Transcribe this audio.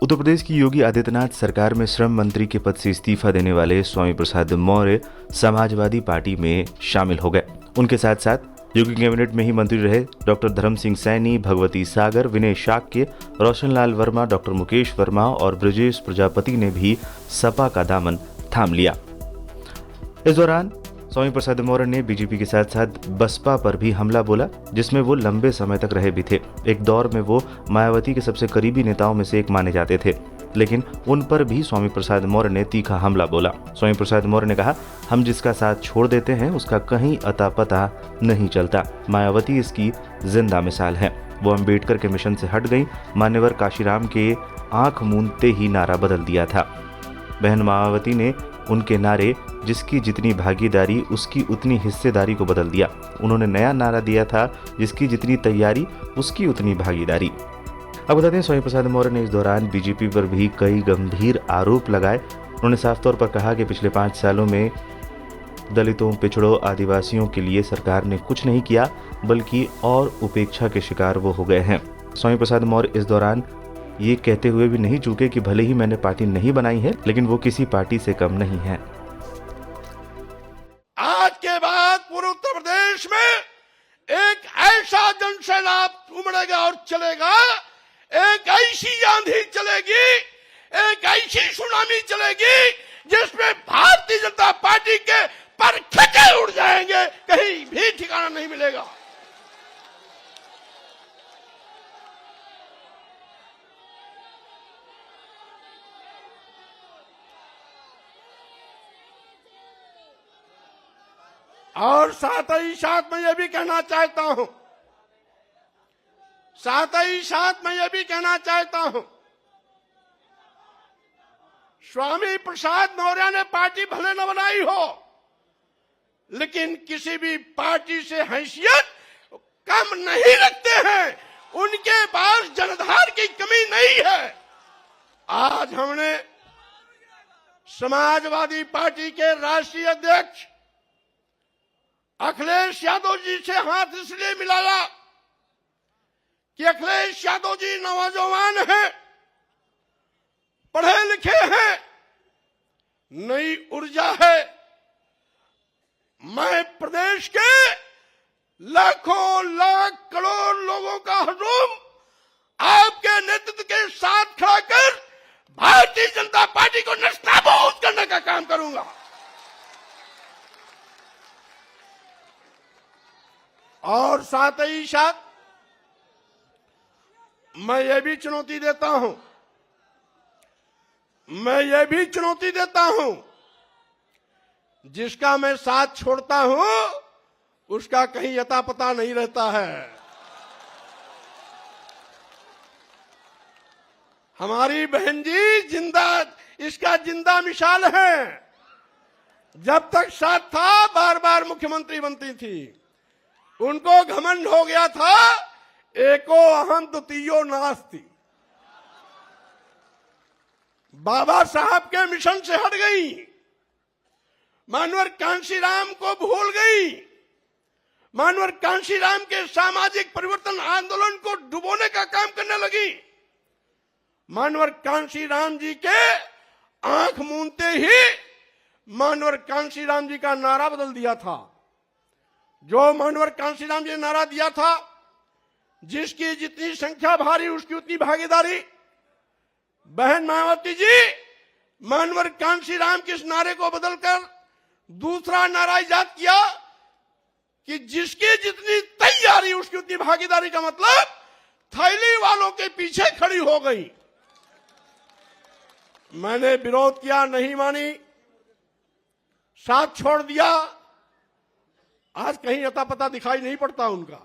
उत्तर प्रदेश की योगी आदित्यनाथ सरकार में श्रम मंत्री के पद से इस्तीफा देने वाले स्वामी प्रसाद मौर्य समाजवादी पार्टी में शामिल हो गए। उनके साथ साथ योगी कैबिनेट में ही मंत्री रहे डॉक्टर धर्म सिंह सैनी, भगवती सागर, विनय शाक्य, रोशनलाल वर्मा, डॉक्टर मुकेश वर्मा और ब्रजेश प्रजापति ने भी सपा का दामन थाम लिया। इस दौरान स्वामी प्रसाद मौर्य ने बीजेपी के साथ साथ बसपा पर भी हमला बोला, जिसमें वो लंबे समय तक रहे भी थे। एक दौर में वो मायावती के सबसे करीबी नेताओं में से एक माने जाते थे, लेकिन उन पर भी स्वामी प्रसाद मौर्य ने तीखा हमला बोला। स्वामी प्रसाद मौर्य ने कहा, हम जिसका साथ छोड़ देते हैं उसका कहीं अता पता नहीं चलता। मायावती इसकी जिंदा मिसाल है। वो अम्बेडकर के मिशन से हट गई। मान्यवर काशीराम के आंख मूंदते ही नारा बदल दिया था। बहन मायावती ने उनके नारे जिसकी जितनी भागीदारी उसकी उतनी हिस्सेदारी को बदल दिया। उन्होंने नया नारा दिया था, जिसकी जितनी तैयारी उसकी उतनी भागीदारी। अब बताते हैं, स्वामी प्रसाद मौर्य ने इस दौरान बीजेपी पर भी कई गंभीर आरोप लगाए। उन्होंने साफ तौर पर कहा कि पिछले 5 सालों में दलितों, पिछड़ों, आदिवासियों के लिए सरकार ने कुछ नहीं किया, बल्कि और उपेक्षा के शिकार वो हो गए हैं। स्वामी प्रसाद मौर्य इस दौरान ये कहते हुए भी नहीं चूके कि भले ही मैंने पार्टी नहीं बनाई है, लेकिन वो किसी पार्टी से कम नहीं है। आज के बाद पूरे उत्तर प्रदेश में एक ऐसा जनसैलाब उमड़ेगा और चलेगा, एक ऐसी आंधी चलेगी, एक ऐसी सुनामी चलेगी जिसमें भारतीय जनता पार्टी के पर खचे उड़ जाएंगे, कहीं भी ठिकाना नहीं मिलेगा। और साथ ही साथ मैं ये भी कहना चाहता हूं, स्वामी प्रसाद मौर्य ने पार्टी भले न बनाई हो, लेकिन किसी भी पार्टी से हैसियत कम नहीं रखते हैं। उनके पास जनधार की कमी नहीं है। आज हमने समाजवादी पार्टी के राष्ट्रीय अध्यक्ष अखिलेश यादव जी से हाथ इसलिए मिलाया कि अखिलेश यादव जी नौजवान हैं, पढ़े लिखे हैं, नई ऊर्जा है। मैं प्रदेश के लाखों लाख करोड़ लोगों का हुजूम आपके नेतृत्व के साथ खड़ा कर भारतीय जनता पार्टी को नस्ताबूद करने का काम करूंगा। और साथ ही साथ मैं ये भी चुनौती देता हूं, जिसका मैं साथ छोड़ता हूं उसका कहीं अता पता नहीं रहता है। हमारी बहन जी इसका जिंदा मिसाल है। जब तक साथ था बार बार मुख्यमंत्री बनती थी। उनको घमंड हो गया था, एको अहम द्वितीयो नास्ति। बाबा साहब के मिशन से हट गई, मानवर कांशीराम को भूल गई, मानवर कांशीराम के सामाजिक परिवर्तन आंदोलन को डुबोने का काम करने लगी। मानवर कांशीराम जी के आंख मूंदते ही मानवर कांशीराम जी का नारा बदल दिया था। जो मानवर कांशीराम जी ने नारा दिया था, जिसकी जितनी संख्या भारी उसकी उतनी भागीदारी। बहन मायावती जी मानवर कांशीराम के इस नारे को बदलकर दूसरा नारा इजाद किया कि जिसकी जितनी तैयारी उसकी उतनी भागीदारी का मतलब थैली वालों के पीछे खड़ी हो गई। मैंने विरोध किया, नहीं मानी, साथ छोड़ दिया। आज कहीं अता पता दिखाई नहीं पड़ता उनका।